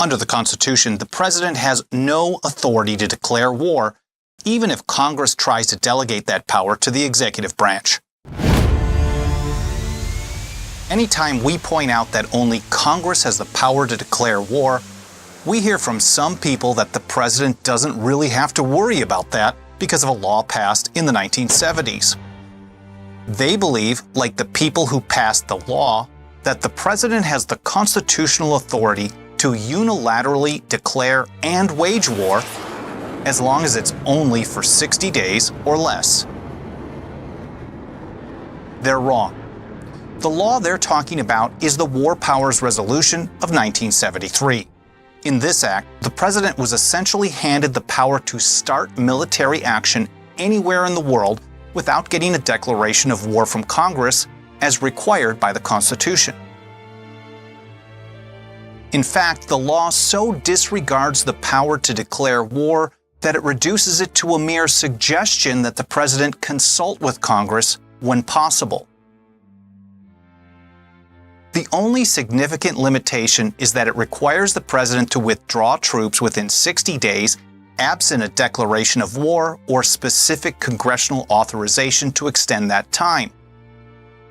Under the Constitution, the president has no authority to declare war, even if Congress tries to delegate that power to the executive branch. Anytime we point out that only Congress has the power to declare war, we hear from some people that the president doesn't really have to worry about that because of a law passed in the 1970s. They believe, like the people who passed the law, that the president has the constitutional authority to unilaterally declare and wage war as long as it's only for 60 days or less. They're wrong. The law they're talking about is the War Powers Resolution of 1973. In this act, the president was essentially handed the power to start military action anywhere in the world without getting a declaration of war from Congress as required by the Constitution. In fact, the law so disregards the power to declare war that it reduces it to a mere suggestion that the president consult with Congress when possible. The only significant limitation is that it requires the president to withdraw troops within 60 days, absent a declaration of war or specific congressional authorization to extend that time.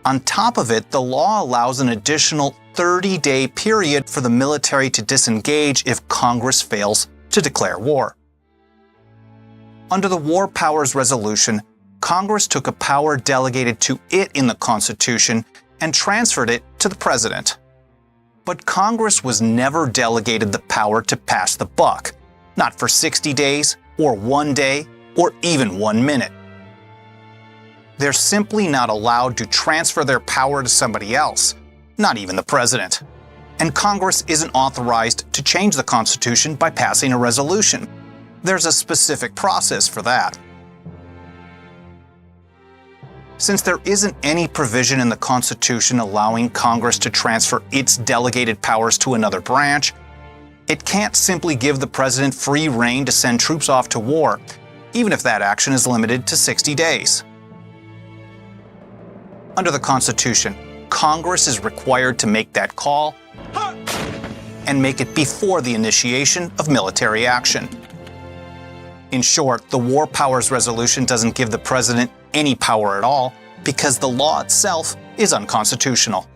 On top of it, the law allows an additional 30-day period for the military to disengage if Congress fails to declare war. Under the War Powers Resolution, Congress took a power delegated to it in the Constitution and transferred it to the president. But Congress was never delegated the power to pass the buck, not for 60 days, or 1 day, or even 1 minute. They're simply not allowed to transfer their power to somebody else, not even the president. And Congress isn't authorized to change the Constitution by passing a resolution. There's a specific process for that. Since there isn't any provision in the Constitution allowing Congress to transfer its delegated powers to another branch, it can't simply give the president free rein to send troops off to war, even if that action is limited to 60 days. Under the Constitution, Congress is required to make that call and make it before the initiation of military action. In short, the War Powers Resolution doesn't give the president any power at all because the law itself is unconstitutional.